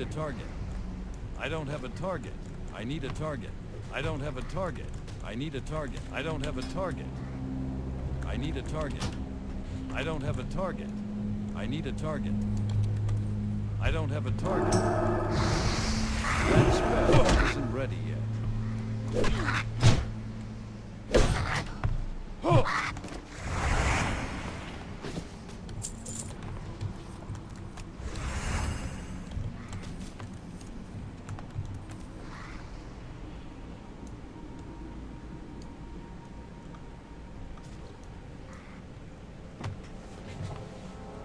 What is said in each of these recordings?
need a target. I don't have a target. I need a target. I don't have a target. I need a target. I don't have a target. I need a target. I don't have a target. I need a target. I don't have a target. That spell isn't ready yet.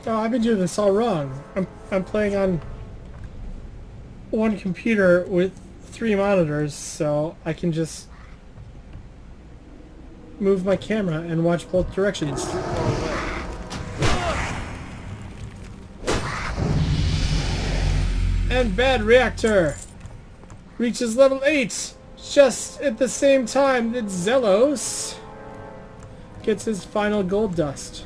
Oh, I've been doing this all wrong. I'm playing on one computer with 3 monitors, so I can just move my camera and watch both directions. It's too far away. And bad reactor reaches level 8 just at the same time that Zelos gets his final gold dust.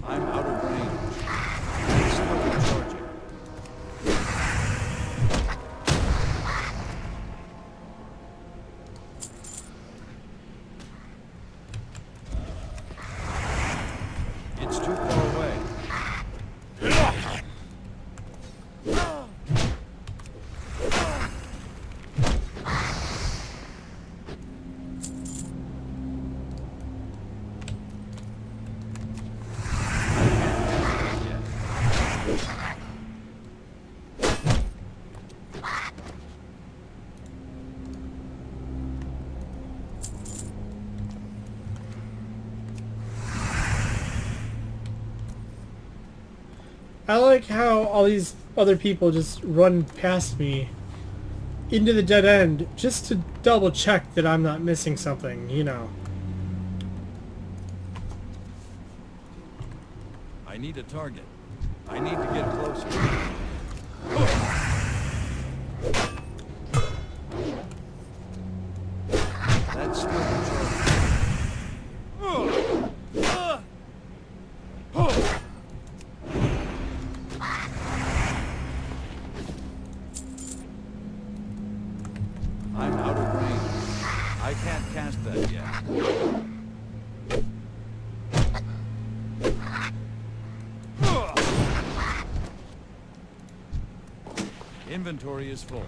I'm out of range. It's still recharging. It's too far away. I like how all these other people just run past me into the dead end just to double check that I'm not missing something, you know. I need a target. I need to get closer. That's still recharging. I'm out of range. I can't cast that yet. Inventory is full.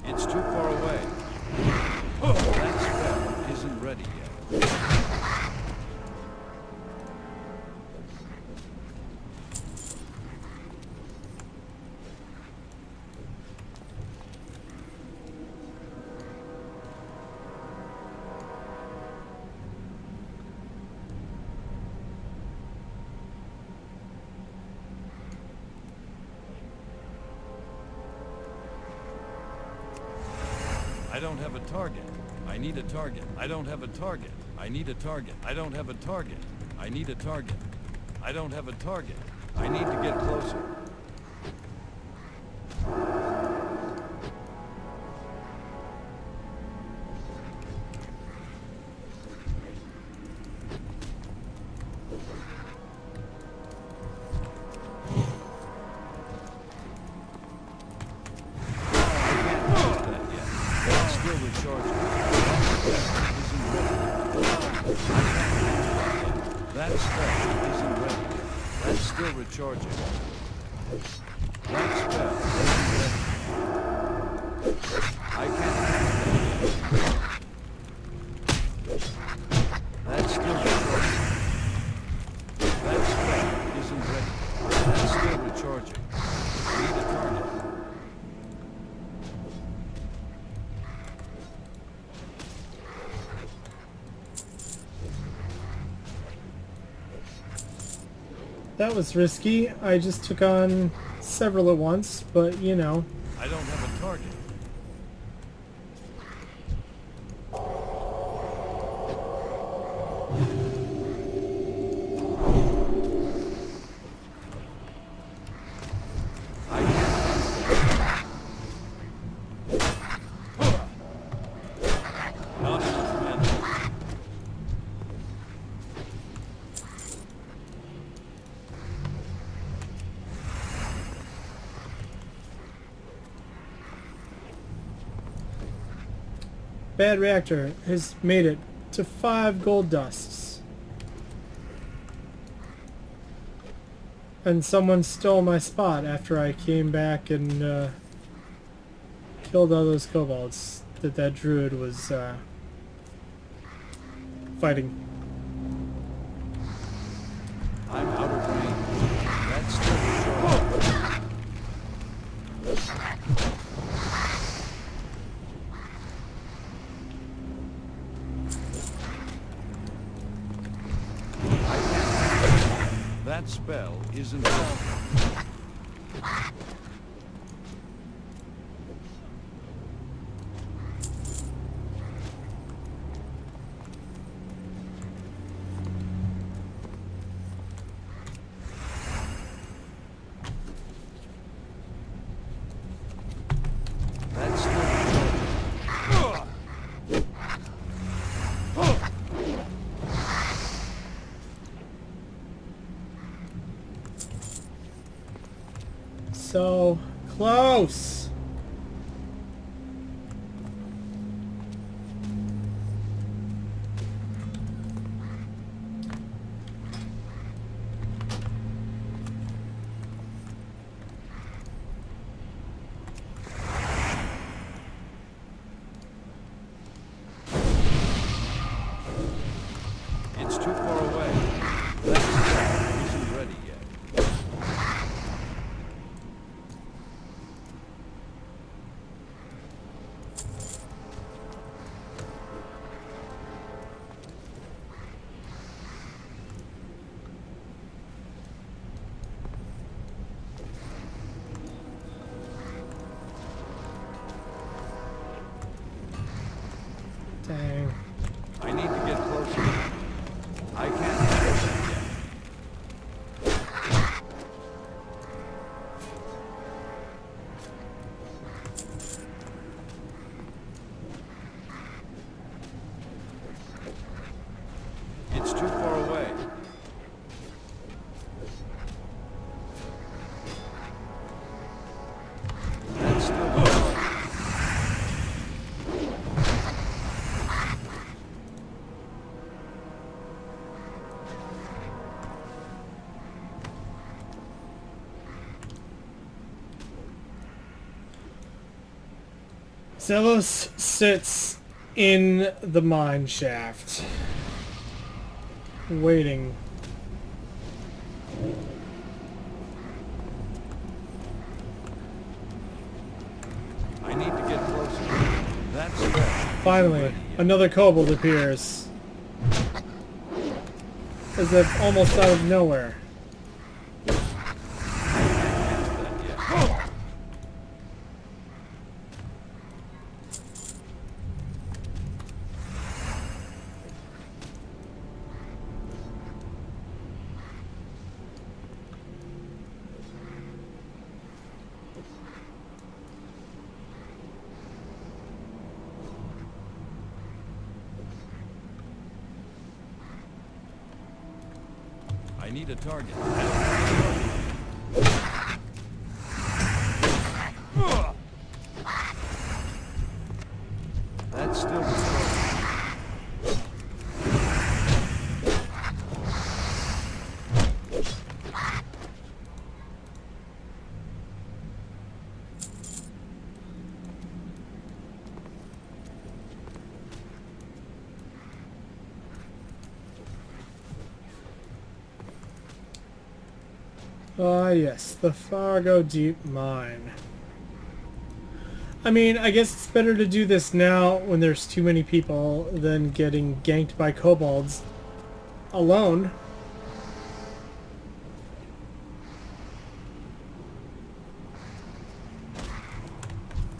It's too far away. That spell isn't ready yet. I don't have a target. I need a target. I don't have a target. I need a target. I don't have a target. I need a target. I don't have a target. I need to get closer. That spell isn't ready yet. That's still recharging. That spell isn't ready. I can't cast that. That's still recharging. That spell isn't ready. That's still recharging. Need a target. That was risky. I just took on several at once, but you know. I don't have a target. Not enough men. Bad reactor has made it to 5 gold dusts. And someone stole my spot after I came back and killed all those kobolds that druid was fighting. I'm out of range. That's still short. That spell isn't helpful. That's still short. So close. It's too far away. That spell isn't ready yet. Dang. I need to get closer. I can't handle that yet. It's too far away. That's still far. Zelos sits in the mine shaft, waiting. I need to get closer. That's spell. Finally, another kobold appears. As if almost out of nowhere. I need a target. That's still the target. Ah, yes, the Fargo Deep Mine. I mean, I guess it's better to do this now when there's too many people than getting ganked by kobolds alone.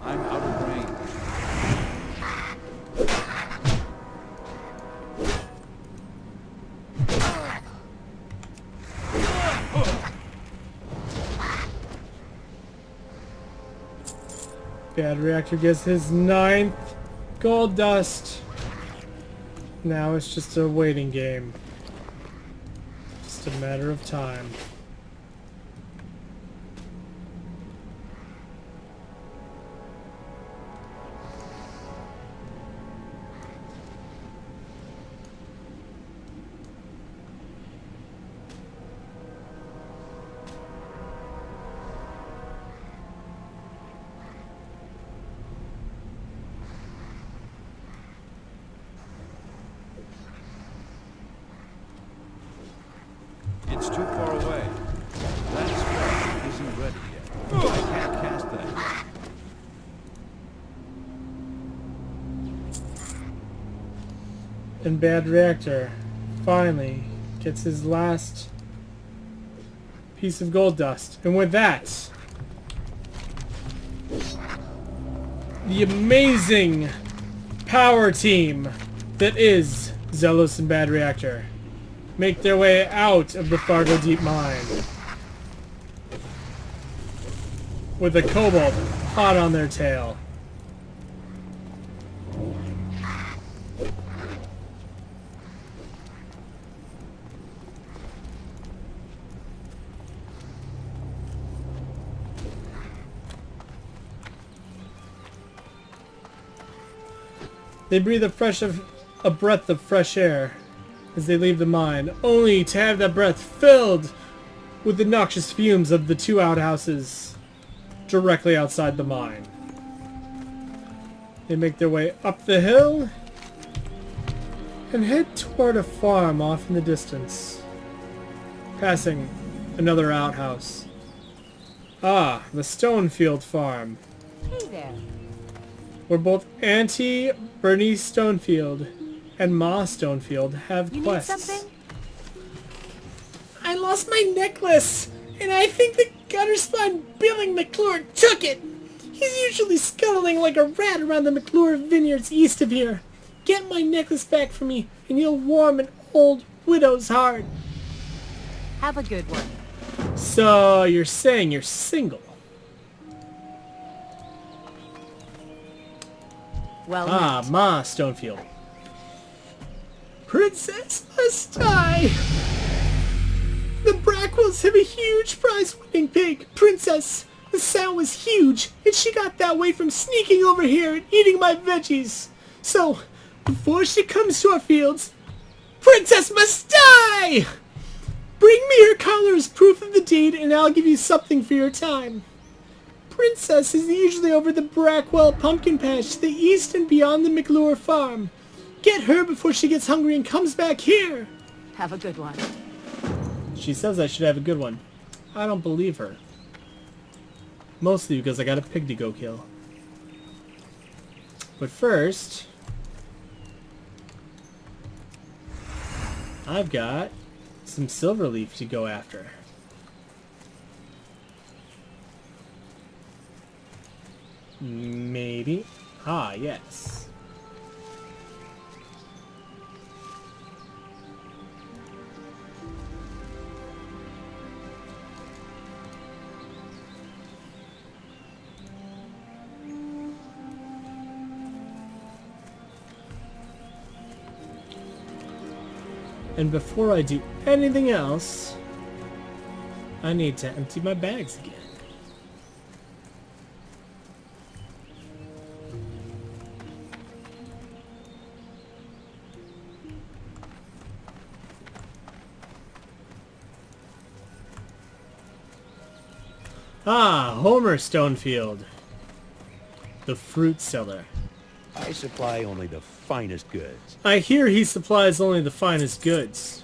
I'm out of range. Bad reactor gets his 9th gold dust. Now it's just a waiting game. Just a matter of time. It's too far away. That spell isn't ready yet. I can't cast that. Impaired reactor finally gets his last piece of gold dust. And with that, the amazing power team that is Zelos and Bad Reactor make their way out of the Fargo Deep Mine with a kobold hot on their tail. They breathe a breath of fresh air as they leave the mine, only to have that breath filled with the noxious fumes of the two outhouses directly outside the mine. They make their way up the hill and head toward a farm off in the distance, passing another outhouse. Ah, the Stonefield farm, Hey there. where both Auntie Bernice Stonefield and Ma Stonefield have You quests. need something? I lost my necklace, and I think the gutter-spawn Billing McClure took it. He's usually scuttling like a rat around the McClure vineyards east of here. Get my necklace back for me, and you'll warm an old widow's heart. Have a good one. So, you're saying you're single? Well Ah, met. Ma Stonefield. Princess must die! The Brackwells have a huge prize-winning pig, Princess. The sow was huge, and she got that way from sneaking over here and eating my veggies. So, before she comes to our fields, Princess must die! Bring me her collar as proof of the deed, and I'll give you something for your time. Princess is usually over the Brackwell pumpkin patch to the east and beyond the McClure farm. Get her before she gets hungry and comes back here. Have a good one. She says I should have a good one. I don't believe her. Mostly because I got a pig to go kill. But first, I've got some silverleaf to go after. Maybe. Ah, yes. And before I do anything else, I need to empty my bags again. Ah, Homer Stonefield, the fruit seller. I supply only the finest goods. I hear he supplies only the finest goods.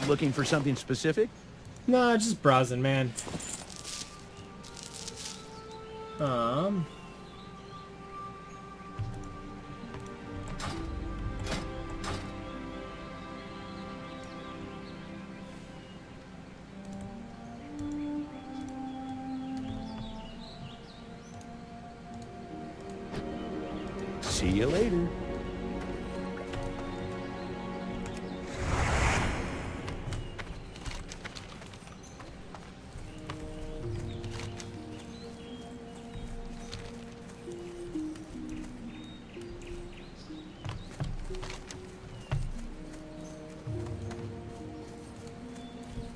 Looking for something specific? Nah, just browsing, man. See you later.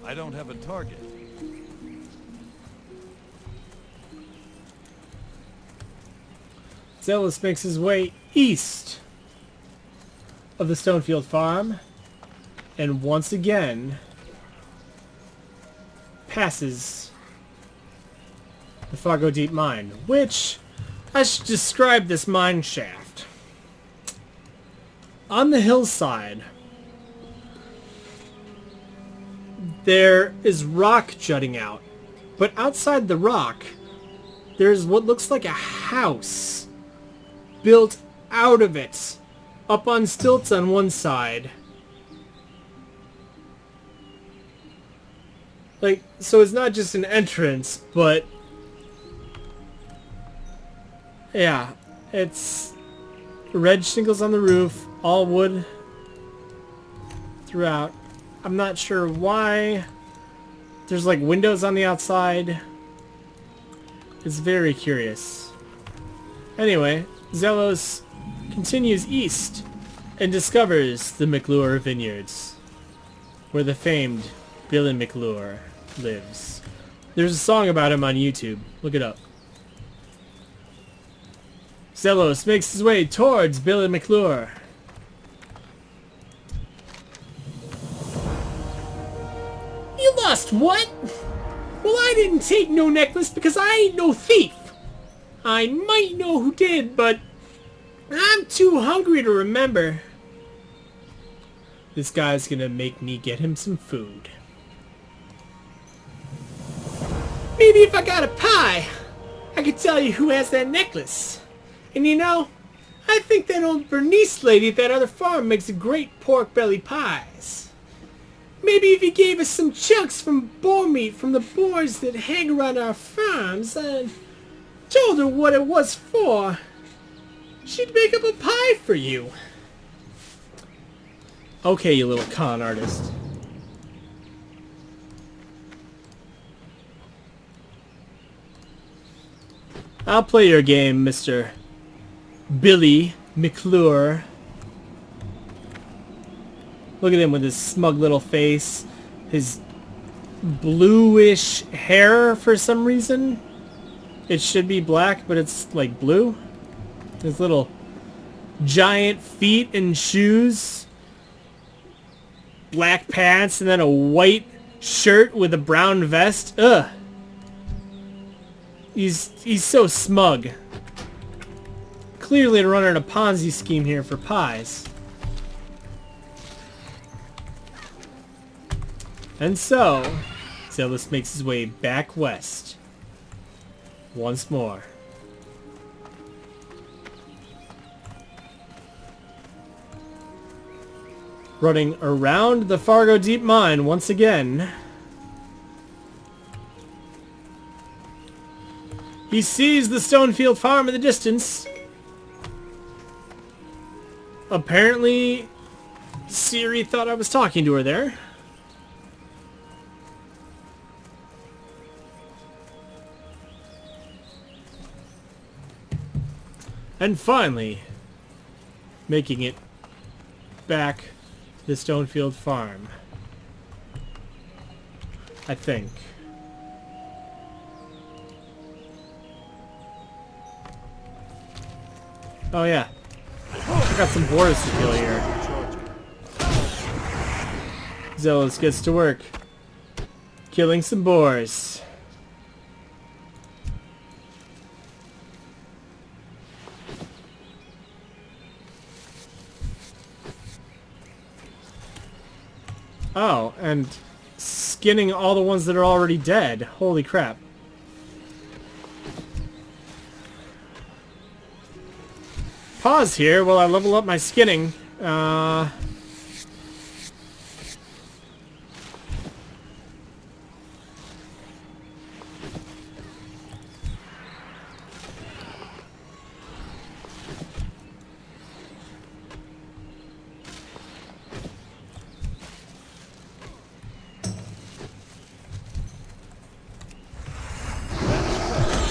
I don't have a target. Zelos makes his way east of the Stonefield farm and once again passes the Fargo Deep Mine, which I should describe this mine shaft. On the hillside, there is rock jutting out, but outside the rock, there's what looks like a house built out of it, up on stilts on one side. Like, so it's not just an entrance, but yeah, it's red shingles on the roof, all wood throughout. I'm not sure why. There's like windows on the outside. It's very curious. Anyway, Zelos continues east and discovers the McClure Vineyards, where the famed Billy McClure lives. There's a song about him on YouTube. Look it up. Zelos makes his way towards Billy McClure. You lost what? Well, I didn't take no necklace because I ain't no thief. I might know who did, but I'm too hungry to remember. This guy's gonna make me get him some food. Maybe if I got a pie, I could tell you who has that necklace. And you know, I think that old Bernice lady at that other farm makes a great pork belly pies. Maybe if you gave us some chunks from boar meat from the boars that hang around our farms and told her what it was for, she'd make up a pie for you. Okay, you little con artist. I'll play your game, Mr. Billy McClure. Look at him with his smug little face. His bluish hair for some reason. It should be black, but it's like blue. His little giant feet and shoes. Black pants and then a white shirt with a brown vest. Ugh. He's so smug. Clearly running a Ponzi scheme here for pies. And so, Zelos makes his way back west. Once more. Running around the Fargo Deep Mine once again. He sees the Stonefield farm in the distance. Apparently, Siri thought I was talking to her there. And finally, making it back to the Stonefield farm. I think. Oh yeah. I got some boars to kill here. Zelos gets to work. Killing some boars. Oh, and skinning all the ones that are already dead. Holy crap. Pause here while I level up my skinning.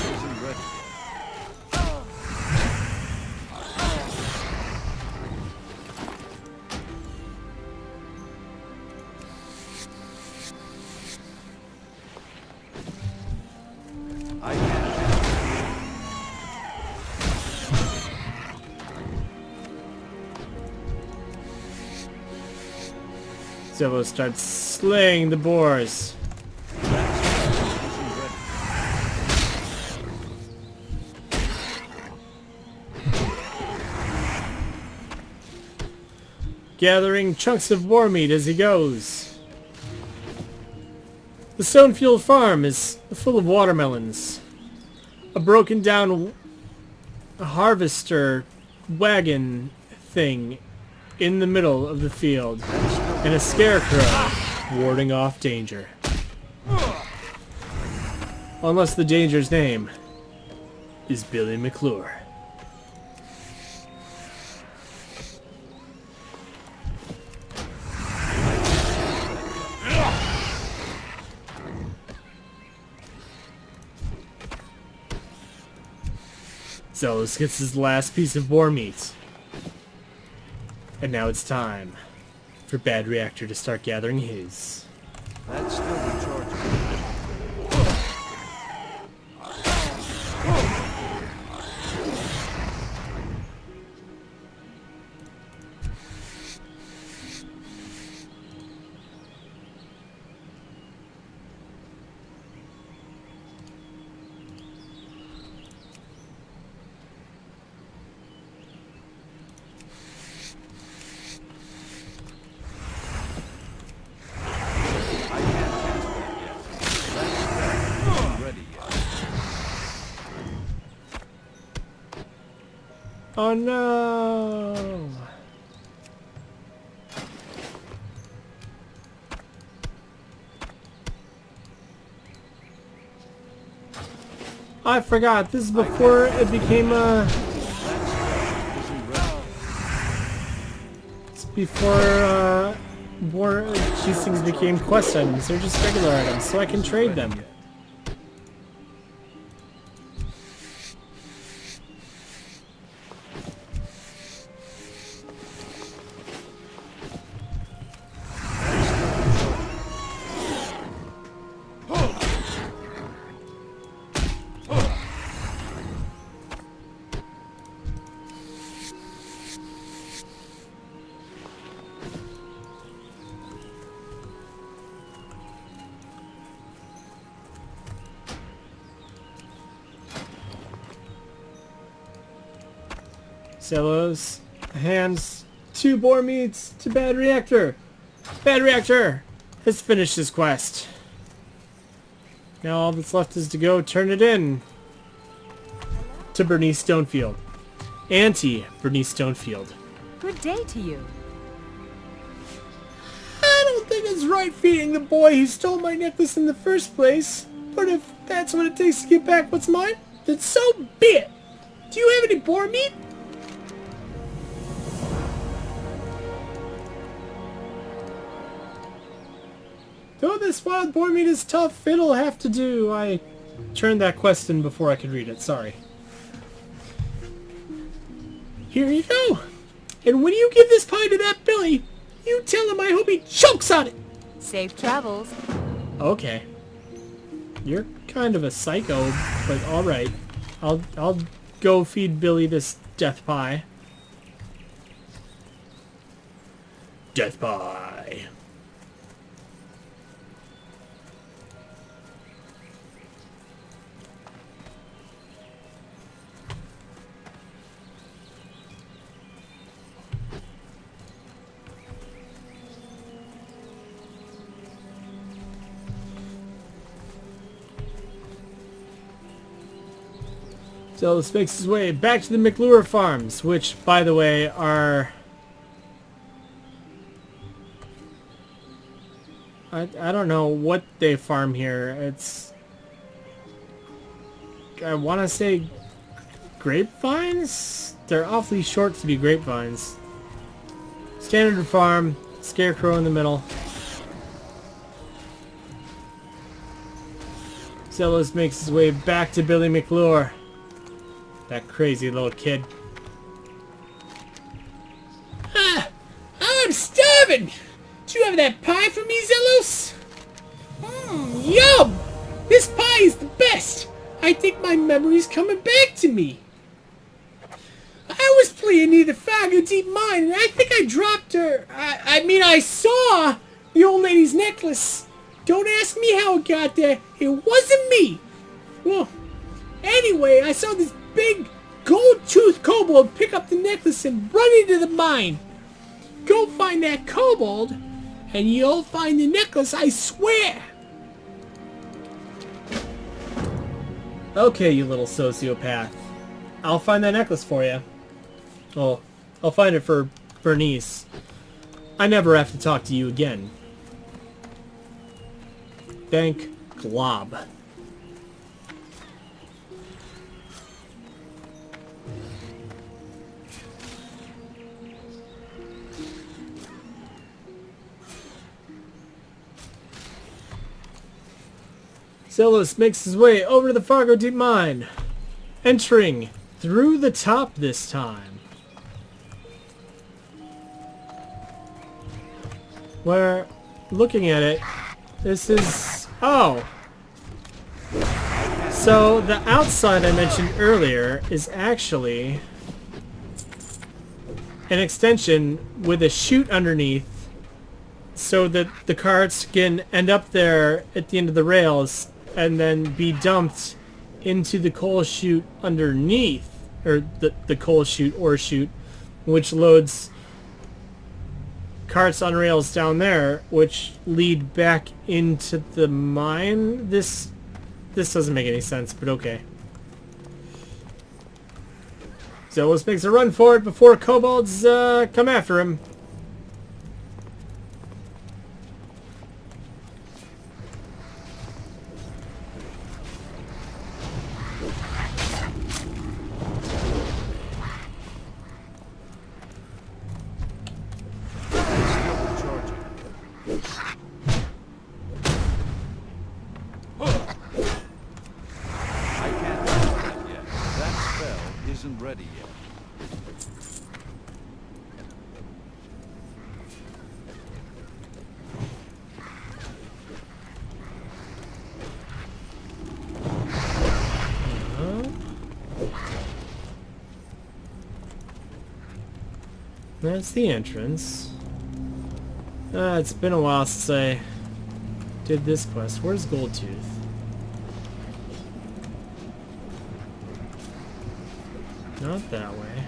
Isn't ready. I can't. Zelos starts slaying the boars. Isn't ready. Gathering chunks of boar meat as he goes. The Stonefield farm is full of watermelons. A broken down harvester wagon thing in the middle of the field. And a scarecrow warding off danger. Unless the danger's name is Billy McClure. Zelos gets his last piece of boar meat. And now it's time for Bad Reactor to start gathering his. That's still recharging. I can't cast that yet. That spell isn't ready yet. Oh no! I forgot, this is before it became That spell isn't ready. it's before these things became quest items. They're just regular items, so I can trade them. Yet. Zelos hands 2 boar meats to Bad Reactor. Bad Reactor has finished his quest. Now all that's left is to go turn it in to Bernice Stonefield. Auntie Bernice Stonefield. Good day to you. I don't think it's right feeding the boy who stole my necklace in the first place. But if that's what it takes to get back what's mine, then so be it. Do you have any boar meat? Though this wild boar meat is tough, it'll have to do. I turned that quest in before I could read it, sorry. Here you go. And when you give this pie to that Billy, you tell him I hope he chokes on it. Safe travels. Okay. You're kind of a psycho, but alright. I'll go feed Billy this death pie. Death pie. Zelos makes his way back to the McClure farms, which, by the way, are... I don't know what they farm here. It's... I want to say grapevines? They're awfully short to be grapevines. Standard farm, scarecrow in the middle. Zelos makes his way back to Billy McClure. That crazy little kid. Ah, I'm starving! Do you have that pie for me, Zelos? Yum! This pie is the best! I think my memory's coming back to me. I was playing near the Fargo Deep Mine, and I think I dropped her. I saw the old lady's necklace. Don't ask me how it got there. It wasn't me. Well, anyway, I saw this big gold-toothed kobold pick up the necklace and run into the mine. Go find that kobold, and you'll find the necklace, I swear. Okay, you little sociopath. I'll find that necklace for you. Oh, I'll find it for Bernice. I never have to talk to you again. Thank Glob. Zelos makes his way over to the Fargo Deep Mine, entering through the top this time. Where, looking at it, this is... oh! So, the outside I mentioned earlier is actually an extension with a chute underneath so that the carts can end up there at the end of the rails and then be dumped into the coal chute underneath, or the coal chute or chute, which loads carts on rails down there, which lead back into the mine. This doesn't make any sense, but okay. Zelos makes a run for it before kobolds come after him. Isn't ready yet. That's the entrance. It's been a while since I did this quest. Where's Goldtooth? Not that way.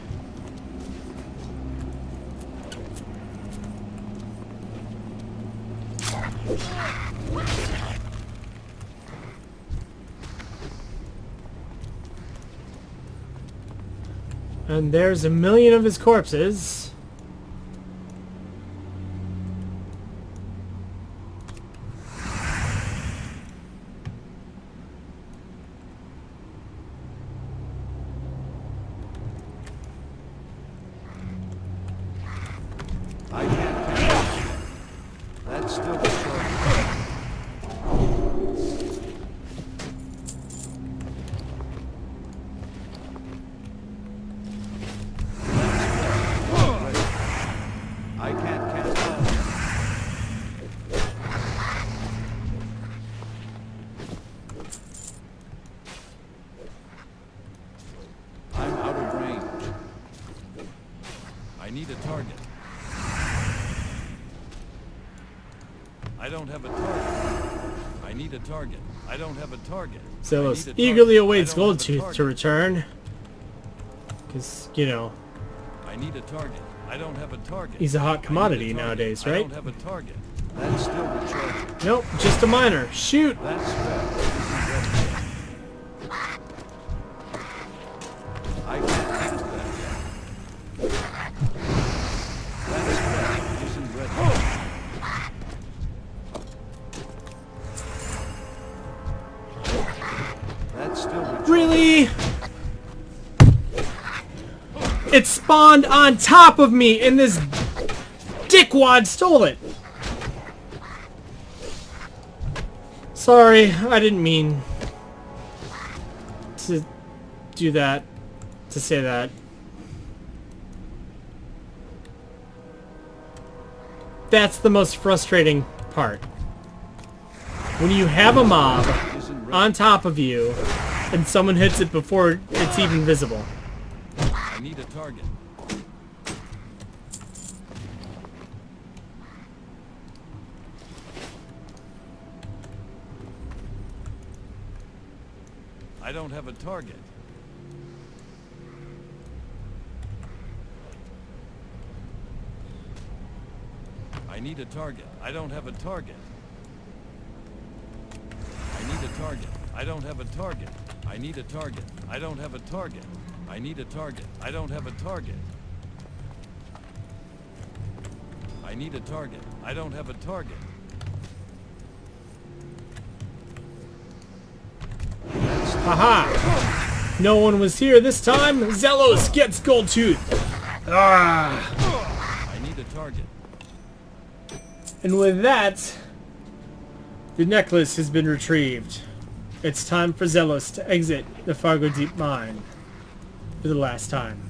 And there's a million of his corpses. I can't catch it. That's still the short. I can't catch that. I'm out of range. I need a target. I don't have a target. I need a target. I don't have a target. Zelos eagerly awaits Goldtooth to return. Because, you know, I need a target. I don't have a target. he's a hot commodity nowadays, I right? don't have a target. That's still the charger. Nope, just a miner. Shoot! That's fair. Isn't ready yet. still recharging. Really? It spawned on top of me and this dickwad stole it. Sorry, I didn't mean to do that, to say that. That's the most frustrating part. When you have a mob on top of you and someone hits it before it's even visible. I need a target. I don't have a target. I need a target. I don't have a target. I need a target. I don't have a target. I need a target. I don't have a target. I need a target. I don't have a target. I need a target. I don't have a target. Haha! No one was here this time. Zelos gets gold tooth. Ah! I need a target. And with that, the necklace has been retrieved. It's time for Zelos to exit the Fargo Deep Mine for the last time.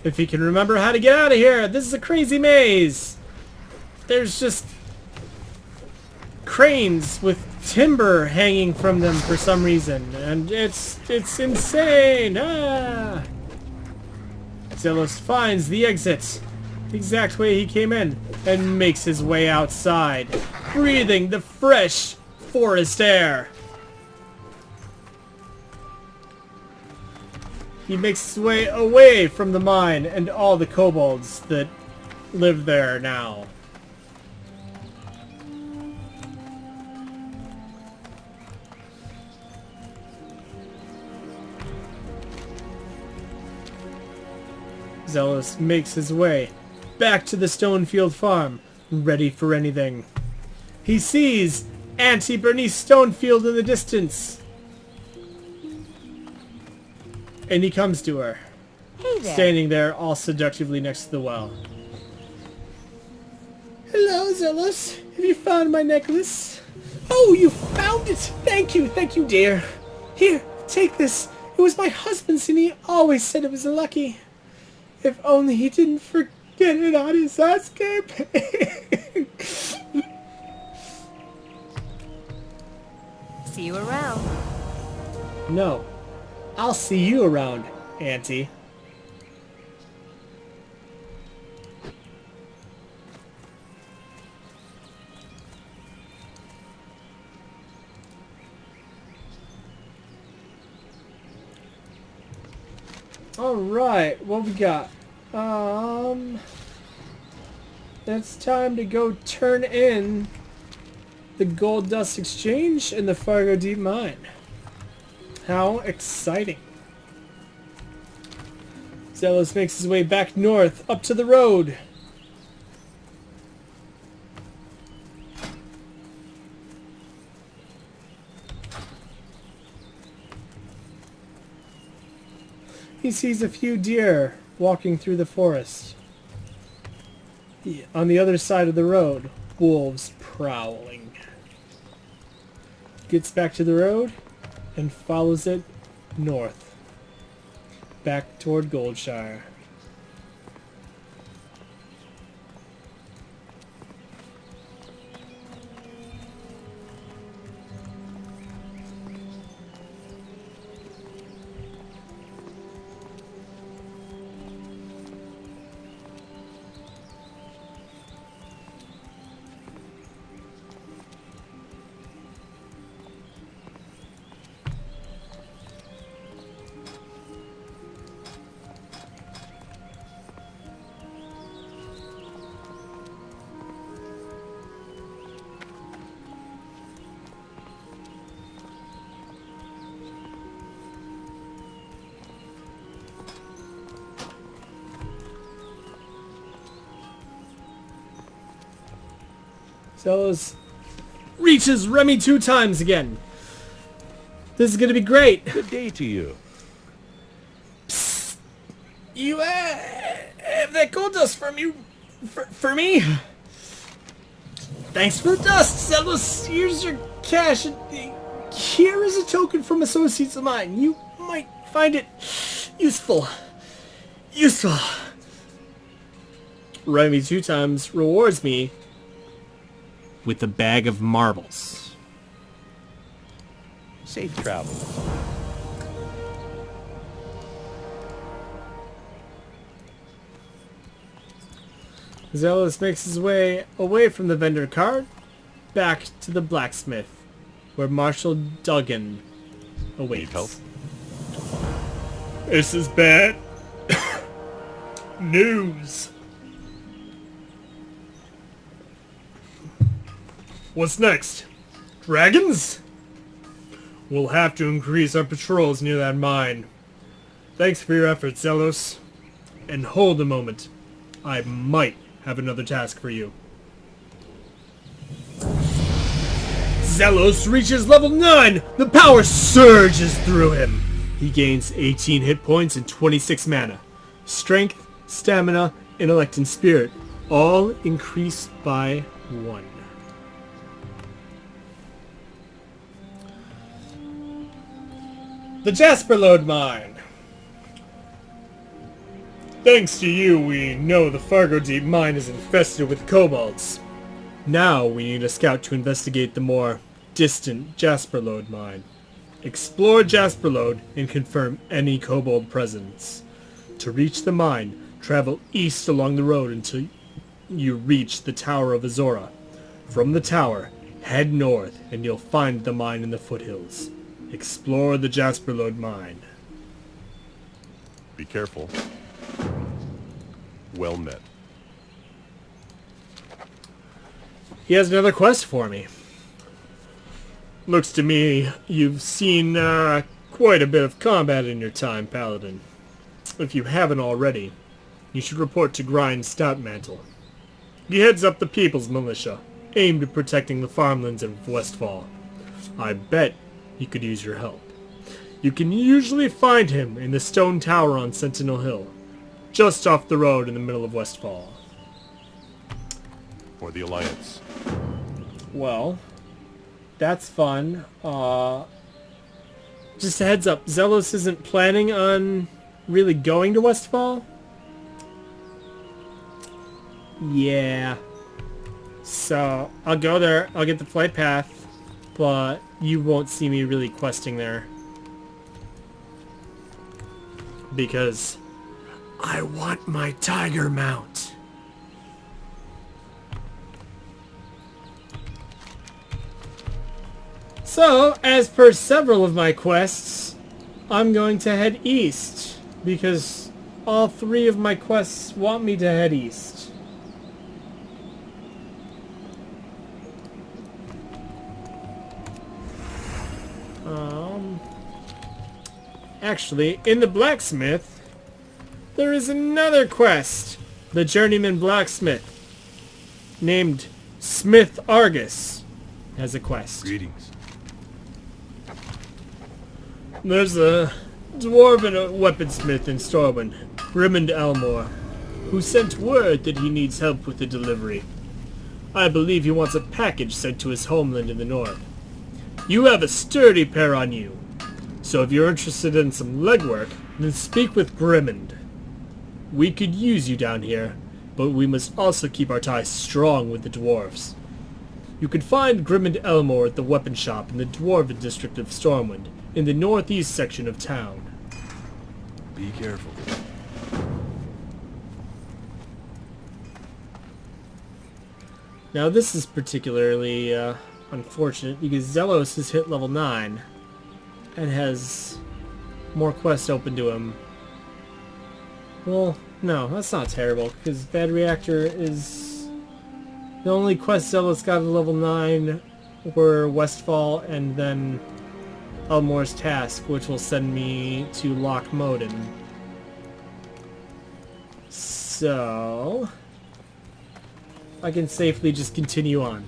If he can remember how to get out of here, this is a crazy maze. There's just cranes with timber hanging from them for some reason, and it's insane. Ah! Zelos finds the exit the exact way he came in and makes his way outside, breathing the fresh forest air. He makes his way away from the mine and all the kobolds that live there now. Zelos makes his way back to the Stonefield farm, ready for anything. He sees Auntie Bernice Stonefield in the distance. And he comes to her, Hey there. standing there all seductively next to the well. Hello, Zelos. Have you found my necklace? Oh, you found it! Thank you, dear. Here, take this. It was my husband's and he always said it was lucky. If only he didn't forget it on his escape. See you around. No. I'll see you around, Auntie. Alright, what we got? It's time to go turn in the Gold Dust Exchange in the Fargo Deep Mine. How exciting. Zelos makes his way back north, up to the road. He sees a few deer walking through the forest. On the other side of the road, wolves prowling. Gets back to the road and follows it north, back toward Goldshire. Zelos reaches Remy 2 times again. This is gonna be great. Good day to you. You have that gold dust from you for me? Thanks for the dust, Zelos. Here's your cash. Here is a token from associates of mine. You might find it useful. Remy 2 times rewards me with a bag of marbles. Safe travels. Zelos makes his way away from the vendor cart back to the blacksmith, where Marshal Duggan awaits. Need help? This is bad news. What's next? Dragons? We'll have to increase our patrols near that mine. Thanks for your efforts, Zelos. And hold a moment. I might have another task for you. Zelos reaches level 9! The power surges through him! He gains 18 hit points and 26 mana. Strength, stamina, intellect, and spirit all increase by 1. The Jasper Lode Mine. Thanks to you, we know the Fargo Deep Mine is infested with kobolds. Now we need a scout to investigate the more distant Jasper Lode Mine. Explore Jasper Lode and confirm any kobold presence. To reach the mine, travel east along the road until you reach the Tower of Azora. From the tower, head north and you'll find the mine in the foothills. Explore the Jasper Lode Mine. Be careful. Well met. He has another quest for me. Looks to me you've seen quite a bit of combat in your time, Paladin. If you haven't already, you should report to Grind Stoutmantle. He heads up the People's Militia, aimed at protecting the farmlands of Westfall. I bet he could use your help. You can usually find him in the stone tower on Sentinel Hill, just off the road in the middle of Westfall. Or the Alliance. Well, that's fun. Just a heads up, Zelos isn't planning on really going to Westfall? Yeah. So, I'll go there, I'll get the flight path, but you won't see me really questing there. Because I want my tiger mount. So, as per several of my quests, I'm going to head east, because all 3 of my quests want me to head east. Actually, in the blacksmith, there is another quest. The journeyman blacksmith, named Smith Argus, has a quest. Greetings. There's a dwarven weaponsmith in Stormwind, Grimmond Elmore, who sent word that he needs help with the delivery. I believe he wants a package sent to his homeland in the north. You have a sturdy pair on you, so if you're interested in some legwork, then speak with Grimmond. We could use you down here, but we must also keep our ties strong with the dwarves. You can find Grimmond Elmore at the weapon shop in the Dwarven district of Stormwind, in the northeast section of town. Be careful. Now this is particularly unfortunate because Zelos has hit level 9 and has more quests open to him. Well, no, that's not terrible because Bad Reactor is... The only quests Zelos got at level 9 were Westfall and then Elmore's Task, which will send me to Loch Moden. So... I can safely just continue on.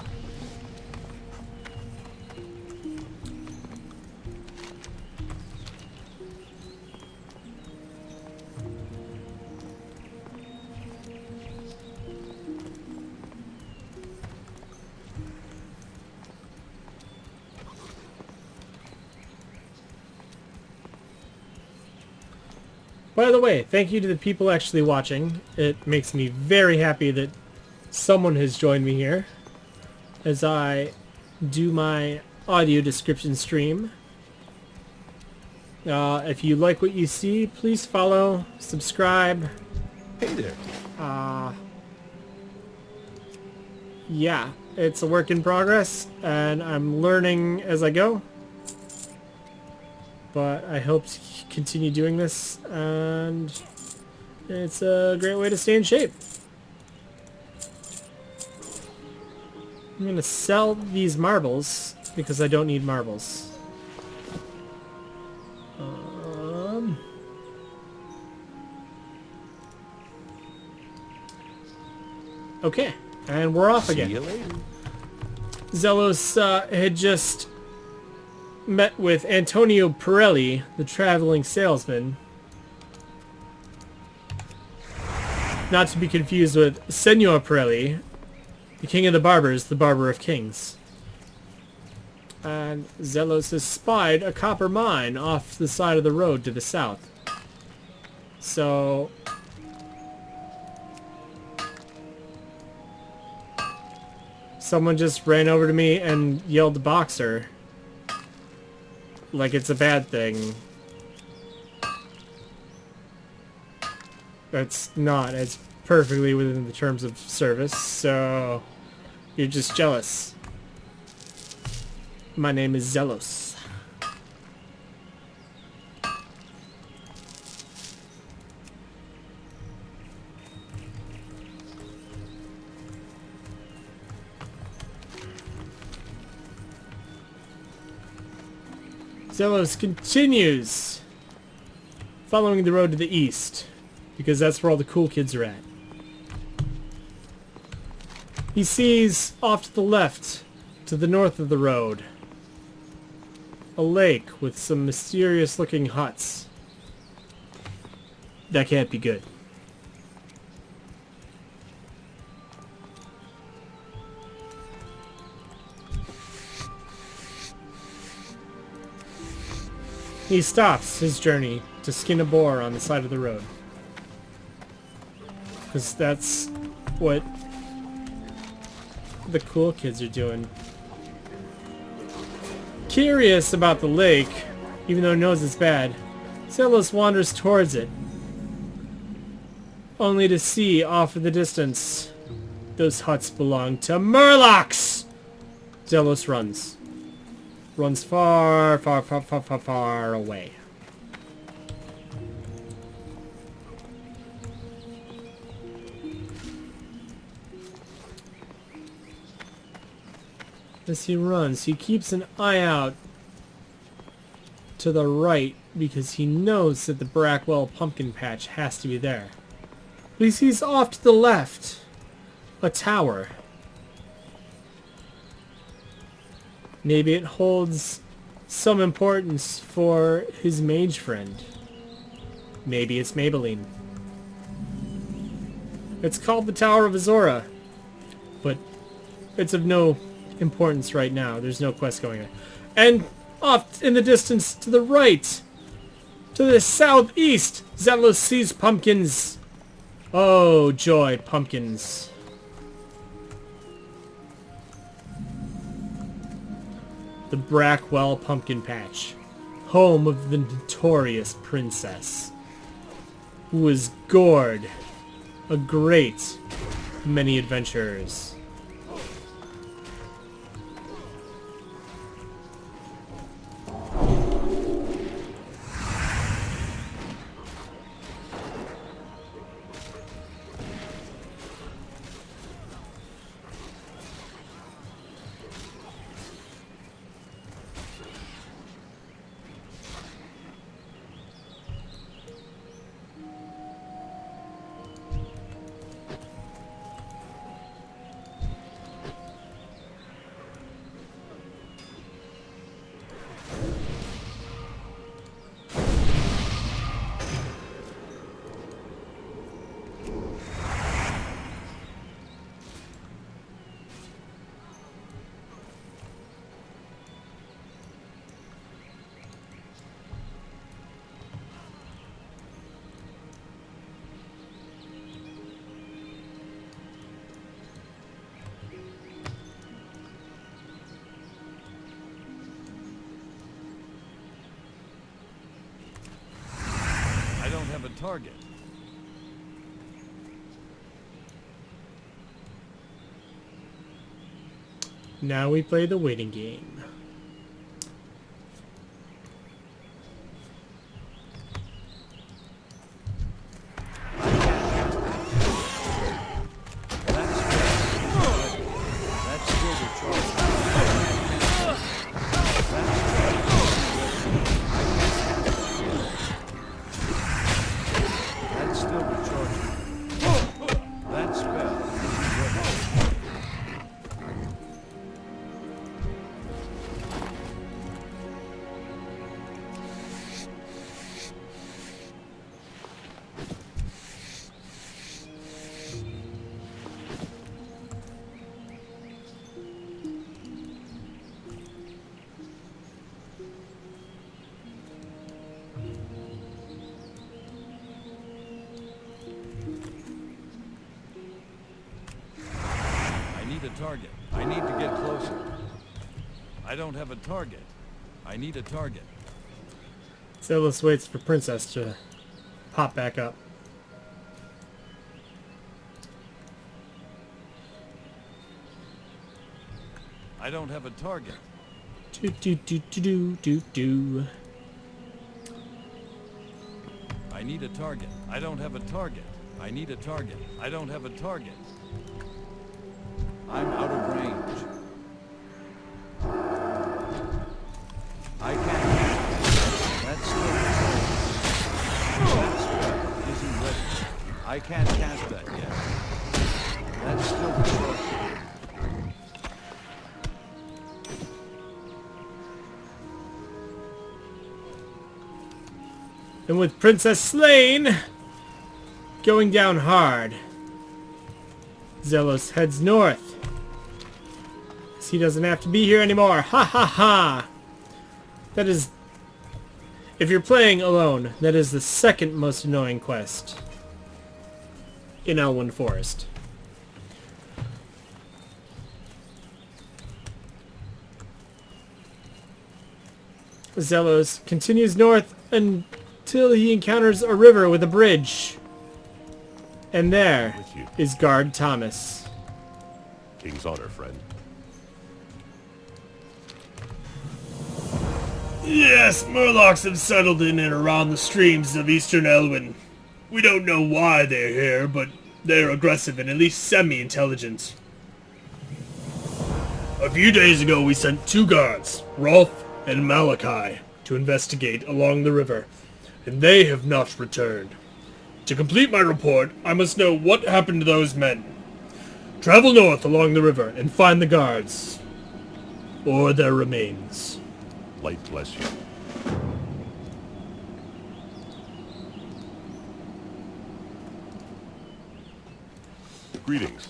By the way, thank you to the people actually watching. It makes me very happy that someone has joined me here as I do my audio description stream. If you like what you see, please follow, subscribe. Hey there. Yeah, it's a work in progress, and I'm learning as I go. But I hope to continue doing this, and it's a great way to stay in shape. I'm gonna sell these marbles because I don't need marbles. Okay, and we're off See again. you later. Zelos had just met with Antonio Pirelli, the traveling salesman. Not to be confused with Senor Pirelli, the king of the barbers, the barber of kings. And Zelos has spied a copper mine off the side of the road to the south. So someone just ran over to me and yelled boxer. Like it's a bad thing. That's not. It's perfectly within the terms of service, so you're just jealous. My name is Zelos. Zelos continues following the road to the east, because that's where all the cool kids are at. He sees off to the left, to the north of the road, a lake with some mysterious looking huts. That can't be good. He stops his journey to skin a boar on the side of the road. Because that's what the cool kids are doing. Curious about the lake, even though he knows it's bad, Zelos wanders towards it, only to see off in the distance those huts belong to Murlocs! Zelos runs. Runs far, far, far, far, far, far away. As he runs, he keeps an eye out to the right because he knows that the Brackwell pumpkin patch has to be there. But he sees off to the left a tower. Maybe it holds some importance for his mage friend. Maybe it's Maybelline. It's called the Tower of Azora, but it's of no importance right now. There's no quest going on. And off in the distance to the right, to the southeast, Zelos sees pumpkins. Oh, joy, pumpkins. The Brackwell Pumpkin Patch, home of the notorious princess, who was gored a great many adventurers. target. Now we play the waiting game. That's still the charge. That's still the charge. That spell. I need a target. I need to get closer. I don't have a target. I need a target. Zelos waits for Princess to pop back up. I don't have a target. Do do do do do do do. I need a target. I don't have a target. I need a target. I don't have a target. I'm out of range. I can't. That's still the target. That spell isn't ready. I can't cast that yet. That's still the target. And with Princess slain, going down hard, Zelos heads north. He doesn't have to be here anymore. Ha ha ha! That is, if you're playing alone, that is the second most annoying quest in Elwyn Forest. Zelos continues north until he encounters a river with a bridge. And there With you. is Guard Thomas. King's honor, friend. Yes, Murlocs have settled in and around the streams of eastern Elwyn. We don't know why they're here, but they're aggressive and at least semi-intelligent. A few days ago we sent 2 guards, Rolf and Malachi, to investigate along the river, and they have not returned. To complete my report, I must know what happened to those men. Travel north along the river and find the guards, or their remains. Light bless you. Greetings.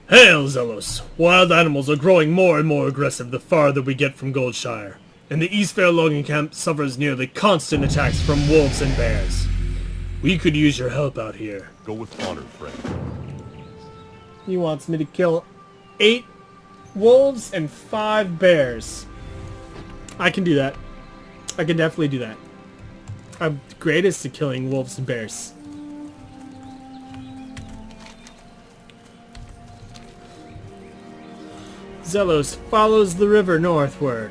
Hail, Zelos! Wild animals are growing more and more aggressive the farther we get from Goldshire, and the Eastfair logging camp suffers nearly constant attacks from wolves and bears. We could use your help out here. Go with honor, friend. He wants me to kill 8 wolves and 5 bears. I can do that. I can definitely do that. I'm the greatest at killing wolves and bears. Zelos follows the river northward.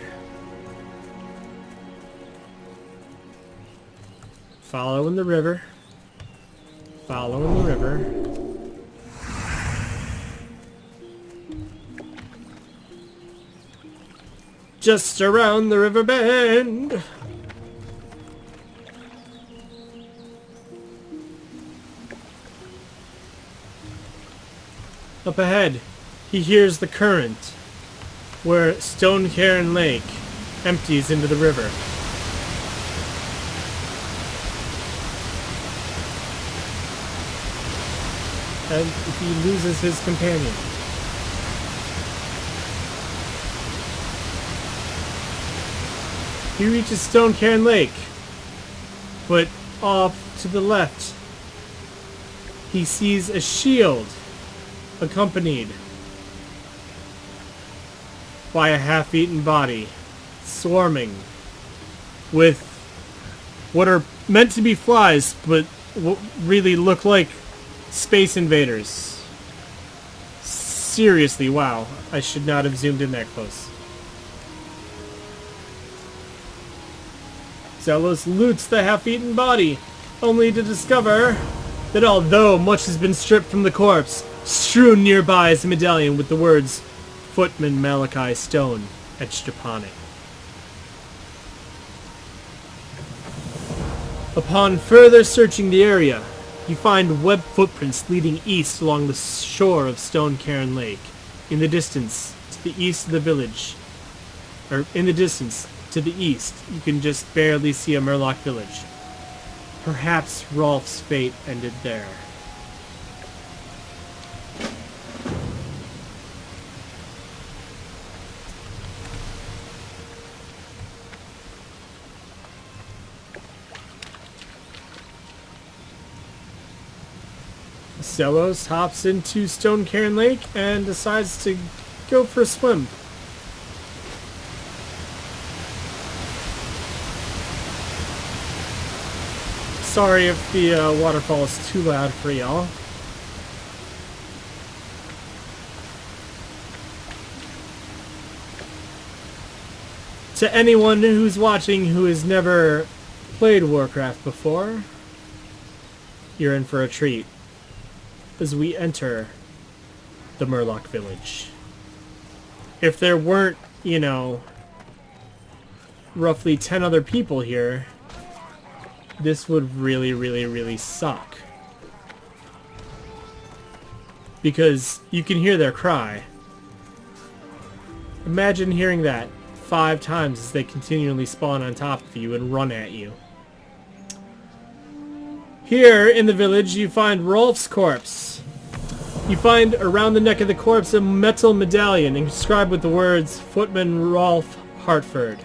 Following the river. Following the river. Just around the river bend. Up ahead, he hears the current, where Stone Cairn Lake empties into the river. And he loses his companion. He reaches Stone Cairn Lake, but off to the left, he sees a shield accompanied by a half-eaten body, swarming with what are meant to be flies, but what really look like space invaders. Seriously, wow. I should not have zoomed in that close. Zelos loots the half-eaten body, only to discover that although much has been stripped from the corpse, strewn nearby is a medallion with the words Footman Malachi Stone etched upon it. Upon further searching the area, you find web footprints leading east along the shore of Stone Cairn Lake. In the distance, to the east of the village, or in the distance, to the east, you can just barely see a Murloc village. Perhaps Rolf's fate ended there. Zelos hops into Stone Cairn Lake and decides to go for a swim. Sorry if the waterfall is too loud for y'all. To anyone who's watching who has never played Warcraft before, you're in for a treat as we enter the Murloc village. If there weren't, you know, roughly 10 other people here, this would really suck. Because you can hear their cry. Imagine hearing that 5 times as they continually spawn on top of you and run at you. Here in the village you find Rolf's corpse. You find around the neck of the corpse a metal medallion inscribed with the words Footman Rolf Hartford.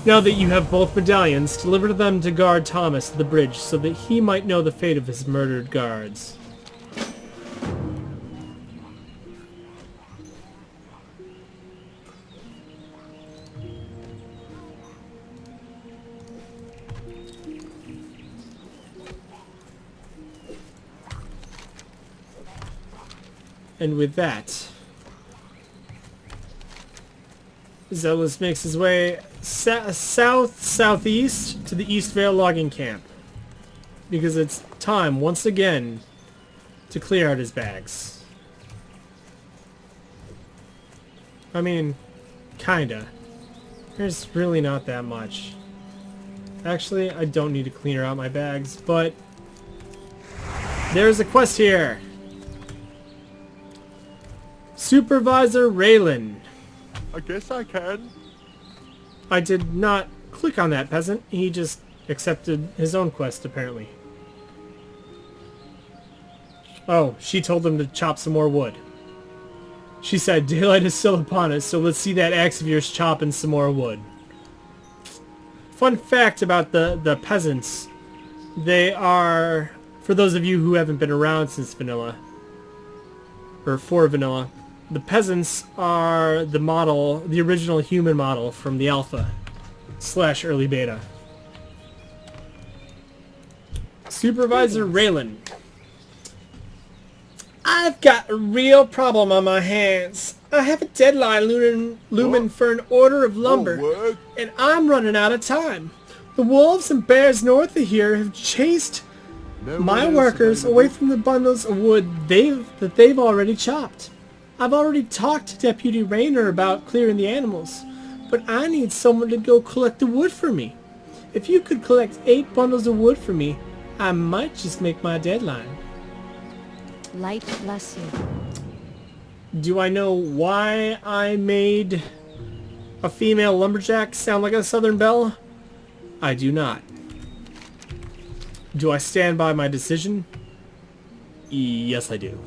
Now that you have both medallions, deliver them to guard Thomas at the bridge so that he might know the fate of his murdered guards. And with that, Zelos makes his way southeast to the East Vale logging camp. Because it's time, once again, to clear out his bags. I mean, kinda. There's really not that much. Actually, I don't need to clear out my bags, but there's a quest here. Supervisor Raylan. I guess I can. I did not click on that peasant. He just accepted his own quest, apparently. Oh, she told him to chop some more wood. She said, daylight is still upon us, so let's see that axe of yours chopping some more wood. Fun fact about the peasants. They are, for those of you who haven't been around since vanilla, or for vanilla, the peasants are the model, the original human model from the alpha / early beta. Supervisor Raylan. I've got a real problem on my hands. I have a deadline looming for an order of lumber, and I'm running out of time. The wolves and bears north of here have chased my workers away from the bundles of wood that they've already chopped. I've already talked to Deputy Rayner about clearing the animals, but I need someone to go collect the wood for me. If you could collect 8 bundles of wood for me, I might just make my deadline. Light bless you. Do I know why I made a female lumberjack sound like a Southern belle? I do not. Do I stand by my decision? Yes, I do.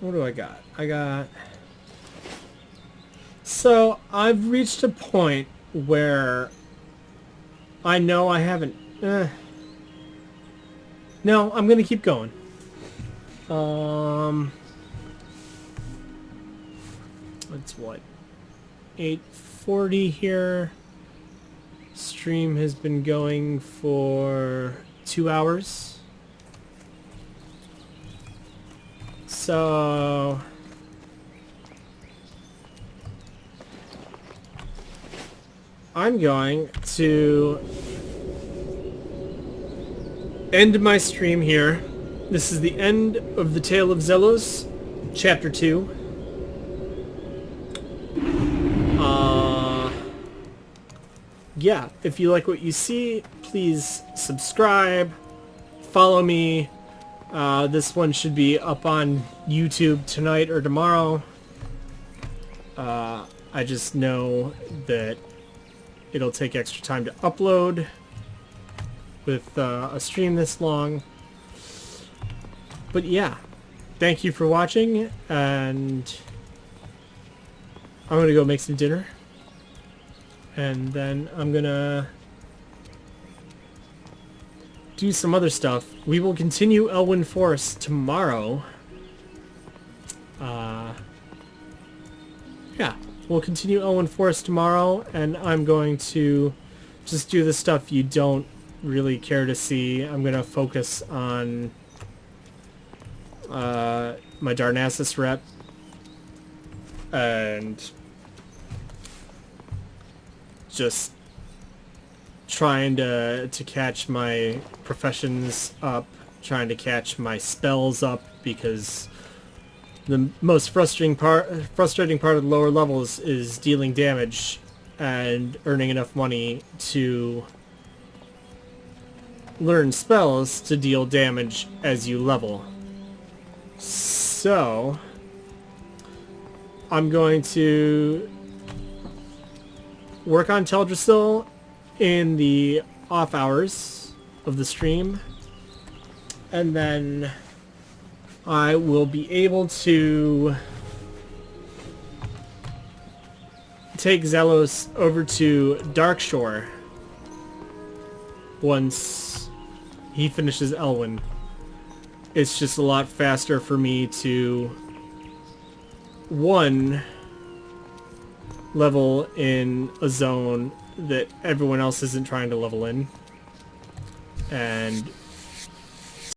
What do I got? I got... So, I've reached a point where I know I haven't... No, I'm gonna keep going. It's what? 8:40 here. Stream has been going for 2 hours. So... I'm going to end my stream here. This is the end of the Tale of Zelos, Chapter 2. Yeah, if you like what you see, please subscribe, follow me. This one should be up on YouTube tonight or tomorrow. I just know that it'll take extra time to upload with a stream this long. But yeah, thank you for watching, and I'm gonna go make some dinner. And then I'm gonna do some other stuff. We will continue Elwyn Forest tomorrow. Yeah, we'll continue Elwyn Forest tomorrow, and I'm going to just do the stuff you don't really care to see. I'm gonna focus on my Darnassus rep and just trying to catch my professions up, trying to catch my spells up, because the most frustrating part of the lower levels is dealing damage and earning enough money to learn spells to deal damage as you level. So I'm going to work on Teldrassil in the off hours of the stream, and then I will be able to take Zelos over to Darkshore once he finishes Elwyn. It's just a lot faster for me to, one, level in a zone that everyone else isn't trying to level in, and